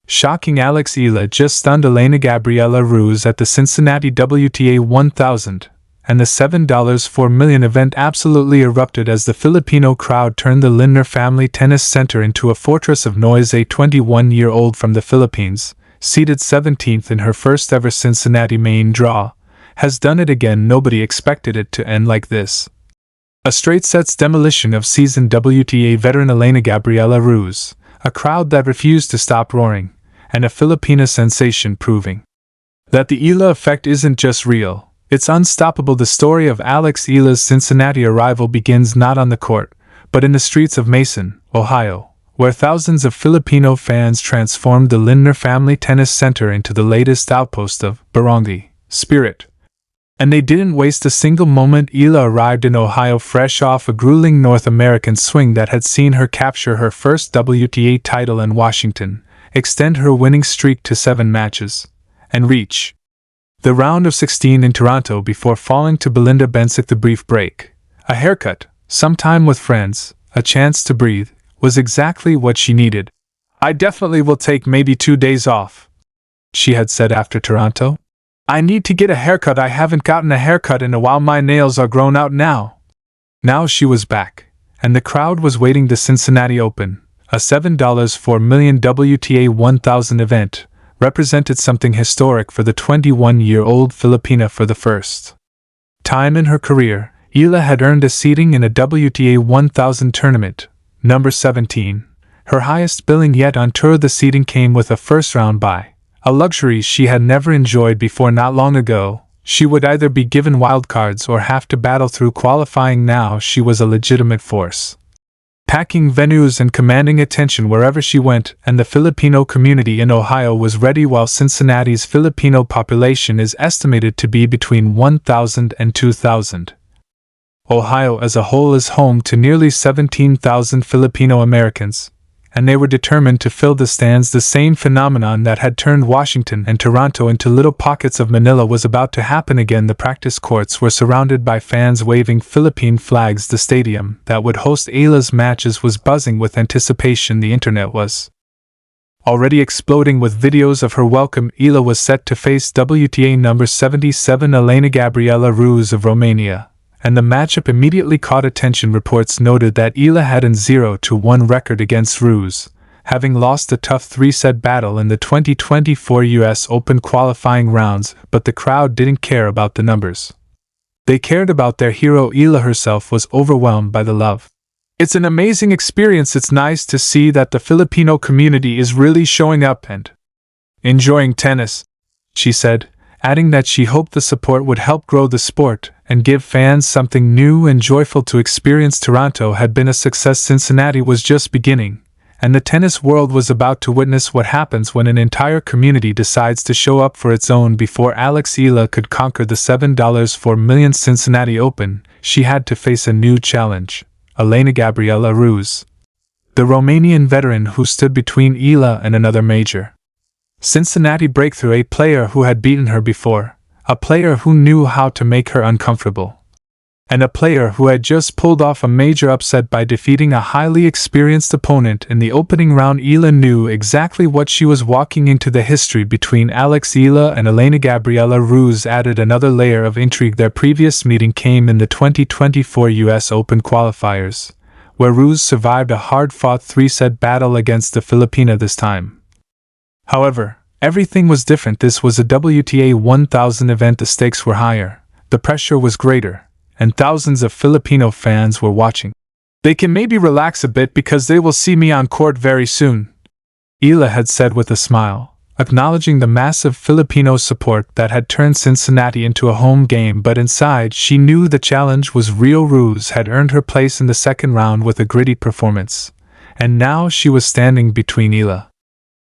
Shocking Alex Eala just stunned Elena-Gabriela Ruse at the Cincinnati WTA 1000, and the $7.4 million event absolutely erupted as the Filipino crowd turned the Lindner Family Tennis Center into a fortress of noise. A 21-year-old from the Philippines, seeded 17th in her first-ever Cincinnati main draw, has done it again. Nobody expected it to end like this. A straight-sets demolition of seasoned WTA veteran Elena-Gabriela Ruse, a crowd that refused to stop roaring, and a Filipino sensation proving that the Eala effect isn't just real, it's unstoppable. The story of Alex Eala's Cincinnati arrival begins not on the court, but in the streets of Mason, Ohio, where thousands of Filipino fans transformed the Lindner Family Tennis Center into the latest outpost of barangay spirit. And they didn't waste a single moment. Eala arrived in Ohio fresh off a grueling North American swing that had seen her capture her first WTA title in Washington, extend her winning streak to 7 matches, and reach the round of 16 in Toronto before falling to Belinda Bencic. The brief break, a haircut, some time with friends, a chance to breathe, was exactly what she needed. "I definitely will take maybe 2 days off," she had said after Toronto. "I need to get a haircut. I haven't gotten a haircut in a while. My nails are grown out now." Now she was back, and the crowd was waiting. The Cincinnati Open, a $7.4 million WTA 1000 event, represented something historic for the 21-year-old Filipina. For the first time in her career, Eala had earned a seeding in a WTA 1000 tournament, number 17, her highest billing yet on tour. The seeding came with a first-round bye, a luxury she had never enjoyed before. Not long ago, she would either be given wildcards or have to battle through qualifying. Now she was a legitimate force, packing venues and commanding attention wherever she went, and the Filipino community in Ohio was ready. While Cincinnati's Filipino population is estimated to be between 1,000 and 2,000, Ohio as a whole is home to nearly 17,000 Filipino Americans, and they were determined to fill the stands. The same phenomenon that had turned Washington and Toronto into little pockets of Manila was about to happen again. The practice courts were surrounded by fans waving Philippine flags. The stadium that would host Eala's matches was buzzing with anticipation. The internet was already exploding with videos of her welcome. Eala was set to face WTA number 77 Elena-Gabriela Ruse of Romania, and the matchup immediately caught attention. Reports noted that Eala had a 0-1 record against Ruse, having lost a tough 3-set battle in the 2024 US Open qualifying rounds, but the crowd didn't care about the numbers. They cared about their hero. Eala herself was overwhelmed by the love. "It's an amazing experience. It's nice to see that the Filipino community is really showing up and enjoying tennis," she said, adding that she hoped the support would help grow the sport and give fans something new and joyful to experience. Toronto had been a success. Cincinnati was just beginning, and the tennis world was about to witness what happens when an entire community decides to show up for its own. Before Alex Eala could conquer the $7.4 million Cincinnati Open, she had to face a new challenge, Elena-Gabriela Ruse, the Romanian veteran who stood between Eala and another major Cincinnati breakthrough, a player who had beaten her before, a player who knew how to make her uncomfortable, and a player who had just pulled off a major upset by defeating a highly experienced opponent in the opening round. Eala knew exactly what she was walking into. The history between Alex Eala and Elena-Gabriela Ruse added another layer of intrigue. Their previous meeting came in the 2024 US Open qualifiers, where Ruse survived a hard-fought 3-set battle against the Filipina this time. However, everything was different. This was a WTA 1000 event. The stakes were higher, the pressure was greater, and thousands of Filipino fans were watching. "They can maybe relax a bit because they will see me on court very soon," Eala had said with a smile, acknowledging the massive Filipino support that had turned Cincinnati into a home game. But inside she knew the challenge was real. Ruse had earned her place in the second round with a gritty performance, and now she was standing between Eala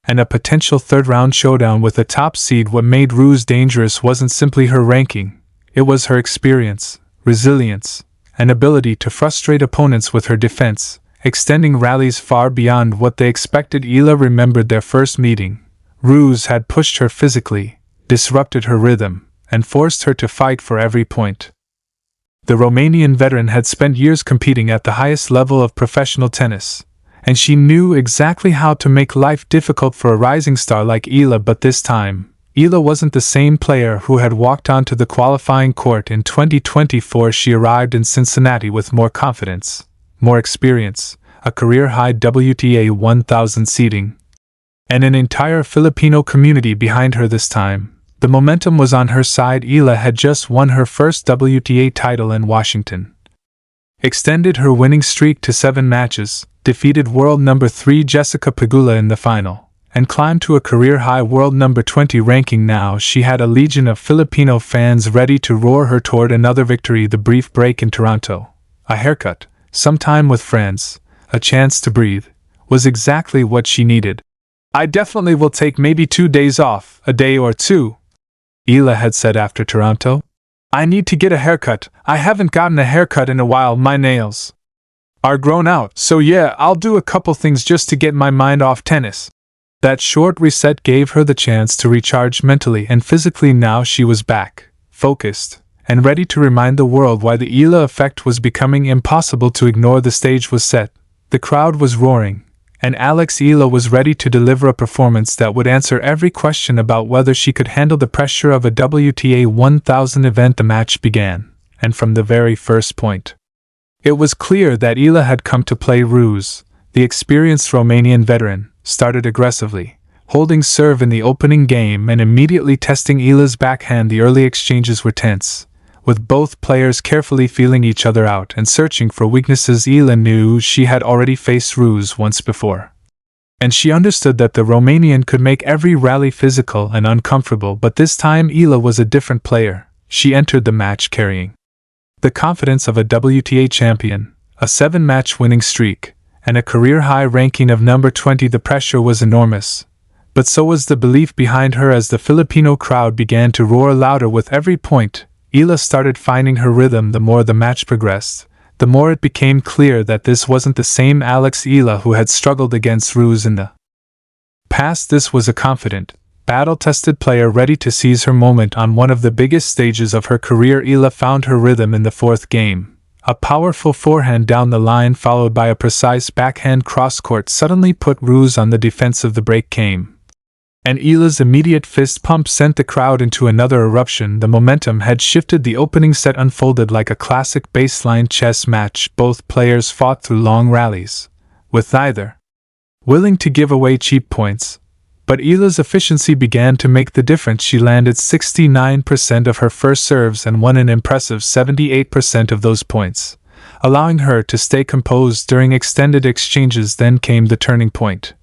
and a potential third-round showdown with a top seed. What made Ruse dangerous wasn't simply her ranking, it was her experience, resilience, and ability to frustrate opponents with her defense, extending rallies far beyond what they expected. Eala remembered their first meeting. Ruse had pushed her physically, disrupted her rhythm, and forced her to fight for every point. The Romanian veteran had spent years competing at the highest level of professional tennis, and she knew exactly how to make life difficult for a rising star like Eala. But this time, Eala wasn't the same player who had walked onto the qualifying court in 2024. She arrived in Cincinnati with more confidence, more experience, a career-high WTA 1000 seeding, and an entire Filipino community behind her this time. The momentum was on her side. Eala had just won her first WTA title in Washington, extended her winning streak to 7 matches, defeated world number 3 Jessica Pegula in the final, and climbed to a career-high world number 20 ranking. Now she had a legion of Filipino fans ready to roar her toward another victory. The brief break in Toronto, a haircut, some time with friends, a chance to breathe, was exactly what she needed. "I definitely will take maybe 2 days off, a day or 2, Eala had said after Toronto. "I need to get a haircut. I haven't gotten a haircut in a while. My nails are grown out, so yeah, I'll do a couple things just to get my mind off tennis." That short reset gave her the chance to recharge mentally and physically. Now she was back, focused, and ready to remind the world why the Eala effect was becoming impossible to ignore. The stage was set, the crowd was roaring, and Alex Eala was ready to deliver a performance that would answer every question about whether she could handle the pressure of a WTA 1000 event. The match began, and from the very first point, it was clear that Eala had come to play. Ruse, the experienced Romanian veteran, started aggressively, holding serve in the opening game and immediately testing Eala's backhand. The early exchanges were tense, with both players carefully feeling each other out and searching for weaknesses. Eala knew she had already faced Ruse once before, and she understood that the Romanian could make every rally physical and uncomfortable. But this time Eala was a different player. She entered the match carrying the confidence of a WTA champion, a 7-match winning streak, and a career-high ranking of number 20. The pressure was enormous, but so was the belief behind her. As the Filipino crowd began to roar louder with every point, Eala started finding her rhythm. The more the match progressed, the more it became clear that this wasn't the same Alex Eala who had struggled against Ruse in the past. This was a confident, battle-tested player ready to seize her moment on one of the biggest stages of her career. Eala found her rhythm in the 4th game. A powerful forehand down the line followed by a precise backhand cross-court suddenly put Ruse on the defensive. The break came, and Eala's immediate fist pump sent the crowd into another eruption. The momentum had shifted. The opening set unfolded like a classic baseline chess match. Both players fought through long rallies, with neither willing to give away cheap points. But Eala's efficiency began to make the difference. She landed 69% of her first serves and won an impressive 78% of those points, allowing her to stay composed during extended exchanges. Then came the turning point.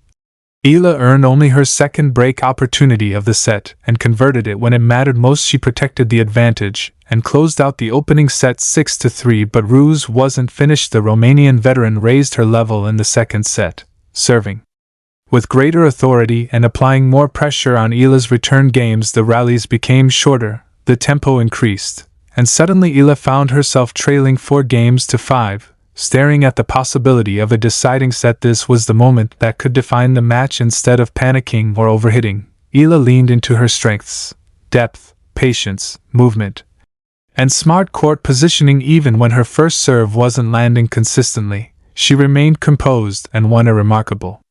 Eala earned only her second break opportunity of the set and converted it when it mattered most. She protected the advantage and closed out the opening set 6-3. But Ruse wasn't finished. The Romanian veteran raised her level in the second set, serving with greater authority and applying more pressure on Eala's return games. The rallies became shorter, the tempo increased, and suddenly Eala found herself trailing 4-5, staring at the possibility of a deciding set. This was the moment that could define the match. Instead of panicking or overhitting, Eala leaned into her strengths: depth, patience, movement, and smart court positioning. Even when her first serve wasn't landing consistently, she remained composed and won a remarkable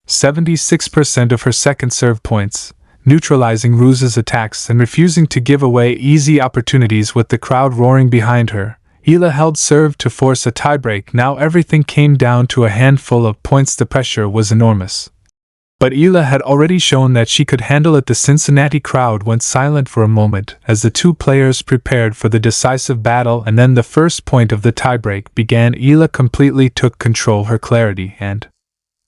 76% of her second serve points, neutralizing Ruse's attacks and refusing to give away easy opportunities. With the crowd roaring behind her, Eala held serve to force a tiebreak. Now everything came down to a handful of points. The pressure was enormous, but Eala had already shown that she could handle it. The Cincinnati crowd went silent for a moment as the two players prepared for the decisive battle, and then the first point of the tiebreak began. Eala completely took control. Her clarity and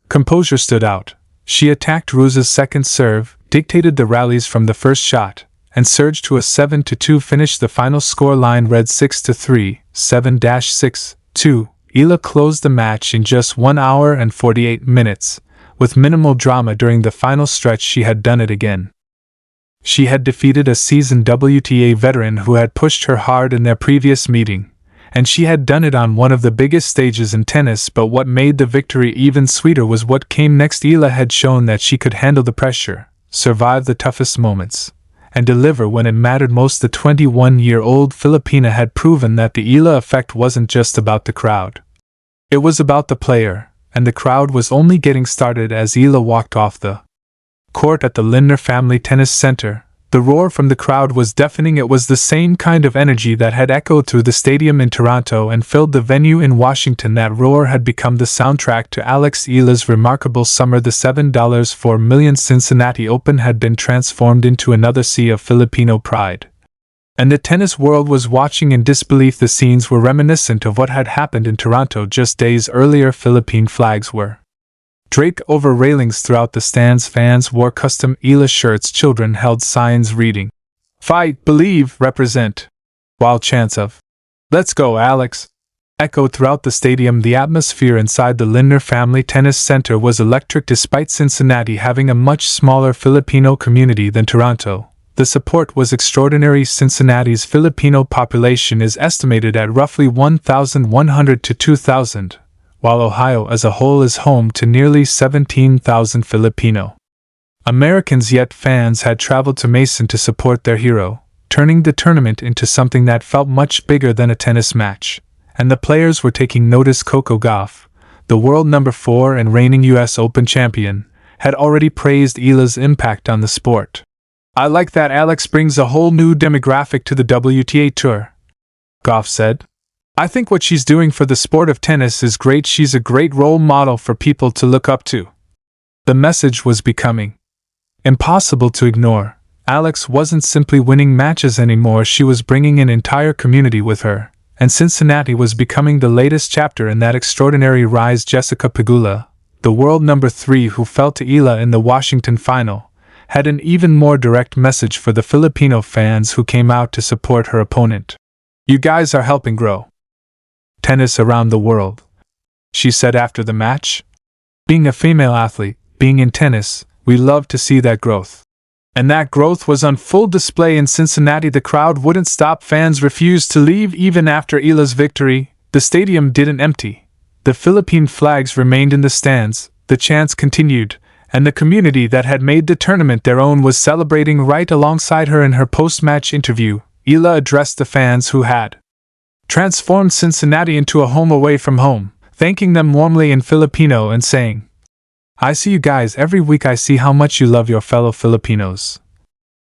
composure stood out. She attacked Ruse's second serve, dictated the rallies from the first shot, and surged to a 7-2 finish. The final score line read 6-3, 7-6-2. Eala closed the match in just 1 hour and 48 minutes, with minimal drama. During the final stretch, she had done it again. She had defeated a seasoned WTA veteran who had pushed her hard in their previous meeting, and she had done it on one of the biggest stages in tennis. But what made the victory even sweeter was what came next. Eala had shown that she could handle the pressure, survive the toughest moments, and deliver when it mattered most. The 21-year-old Filipina had proven that the Eala effect wasn't just about the crowd. It was about the player, and the crowd was only getting started as Eala walked off the court at the Lindner Family Tennis Center. The roar from the crowd was deafening. It was the same kind of energy that had echoed through the stadium in Toronto and filled the venue in Washington. That roar had become the soundtrack to Alex Eala's remarkable summer. The $7.4 million Cincinnati Open had been transformed into another sea of Filipino pride. And the tennis world was watching in disbelief. The scenes were reminiscent of what had happened in Toronto just days earlier. Philippine flags were draped over railings throughout the stands. Fans wore custom Eala shirts. Children held signs reading, "Fight, believe, represent," while chants of "Let's go, Alex," echoed throughout the stadium. The atmosphere inside the Lindner Family Tennis Center was electric. Despite Cincinnati having a much smaller Filipino community than Toronto, the support was extraordinary. Cincinnati's Filipino population is estimated at roughly 1,100 to 2,000. While Ohio as a whole is home to nearly 17,000 Filipino Americans. Yet fans had traveled to Mason to support their hero, turning the tournament into something that felt much bigger than a tennis match. And the players were taking notice. Coco Gauff, the world number 4 and reigning US Open champion, had already praised Eala's impact on the sport. "I like that Alex brings a whole new demographic to the WTA Tour," Gauff said. "I think what she's doing for the sport of tennis is great. She's a great role model for people to look up to." The message was becoming impossible to ignore. Alex wasn't simply winning matches anymore. She was bringing an entire community with her, and Cincinnati was becoming the latest chapter in that extraordinary rise. Jessica Pegula, the world number 3 who fell to Eala in the Washington final, had an even more direct message for the Filipino fans who came out to support her opponent. "You guys are helping grow tennis around the world," she said after the match. "Being a female athlete, being in tennis, we love to see that growth." And that growth was on full display in Cincinnati. The crowd wouldn't stop. Fans refused to leave even after Eala's victory. The stadium didn't empty. The Philippine flags remained in the stands, the chants continued, and the community that had made the tournament their own was celebrating right alongside her. In her post-match interview, Eala addressed the fans who had transformed Cincinnati into a home away from home, thanking them warmly in Filipino and saying, "I see you guys every week. I see how much you love your fellow Filipinos.